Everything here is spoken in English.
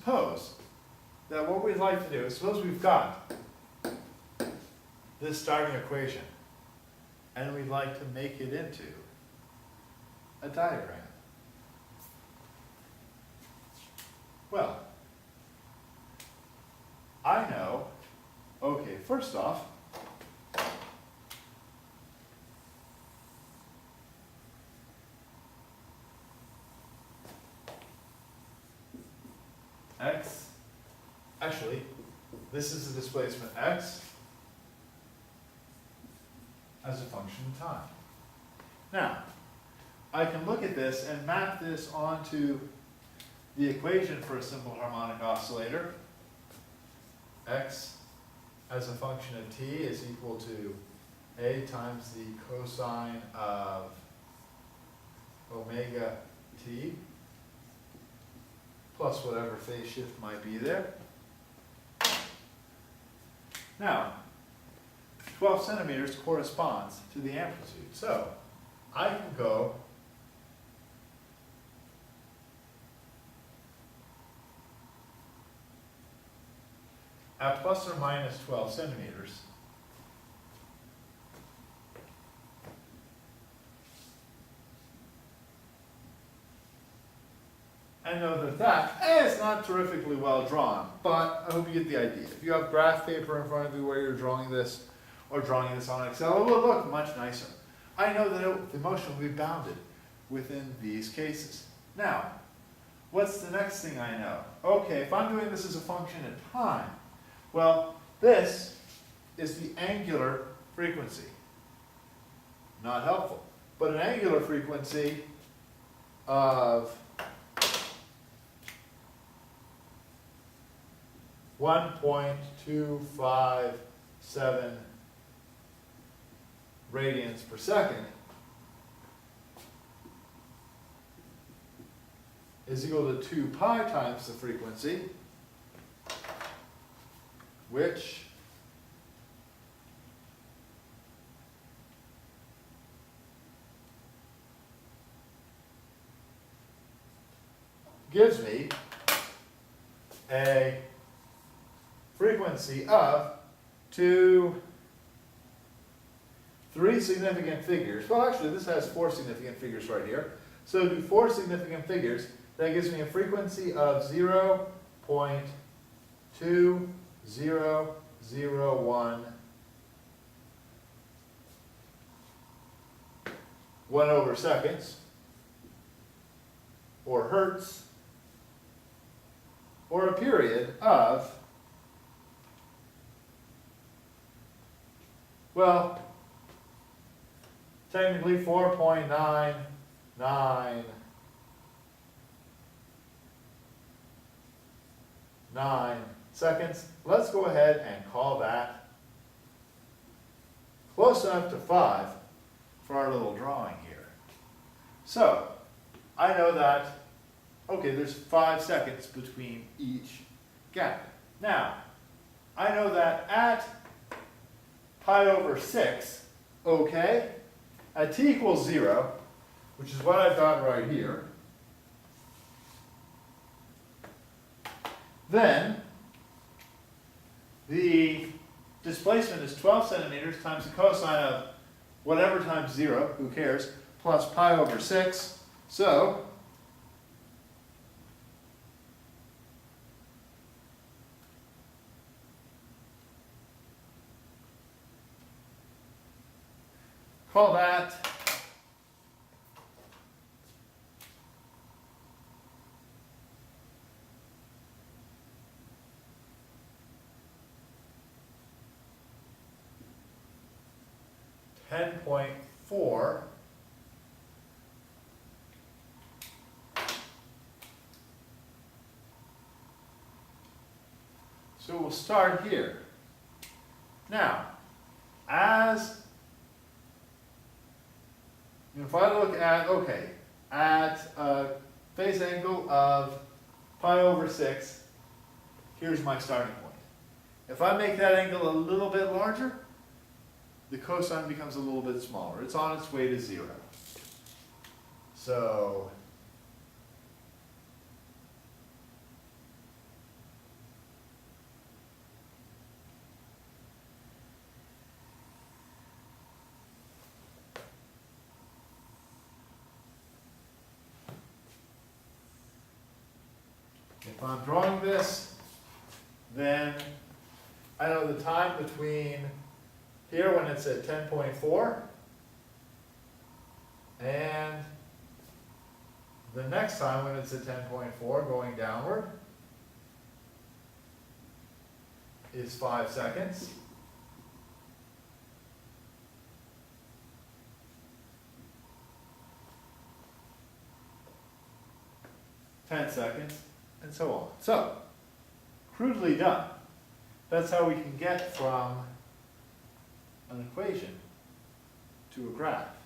suppose that what we'd like to do is, suppose we've got this starting equation, and we'd like to make it into a diagram. Well, I know, okay, first off, x, actually, this is the displacement x as a function of time. Now, I can look at this and map this onto the equation for a simple harmonic oscillator. X as a function of t is equal to a times the cosine of omega t plus whatever phase shift might be there. Now, 12 centimeters corresponds to the amplitude. So I can go at plus or minus 12 centimeters. I know that is not terrifically well drawn, but I hope you get the idea. If you have graph paper in front of you where you're drawing this, or drawing this on Excel, it will look much nicer. I know that the motion will be bounded within these cases. Now, what's the next thing I know? Okay, if I'm doing this as a function of time, well, this is the angular frequency. Not helpful, but an angular frequency of 1.257 radians per second is equal to 2 pi times the frequency, which gives me a frequency of 3 significant figures. Well, actually, this has 4 significant figures right here. So do 4 significant figures. That gives me a frequency of 0.2001 1/seconds, or hertz, or a period of, well, technically 4.999 seconds. Let's go ahead and call that close enough to 5 for our little drawing here. So, I know that, okay, there's 5 seconds between each gap. Now, I know that at pi/6, okay, at t equals 0, which is what I've got right here, then the displacement is 12 centimeters times the cosine of whatever times 0, who cares, plus pi/6. So call that .4 So we'll start here. Now, if I look at, okay, at a phase angle of pi/6, here's my starting point. If I make that angle a little bit larger, the cosine becomes a little bit smaller. It's on its way to 0. So If I'm drawing this, then I know the time between here when it's at 10.4 and the next time when it's at 10.4 going downward is 5 seconds. $10, and so on. So, crudely done. That's how we can get from an equation to a graph.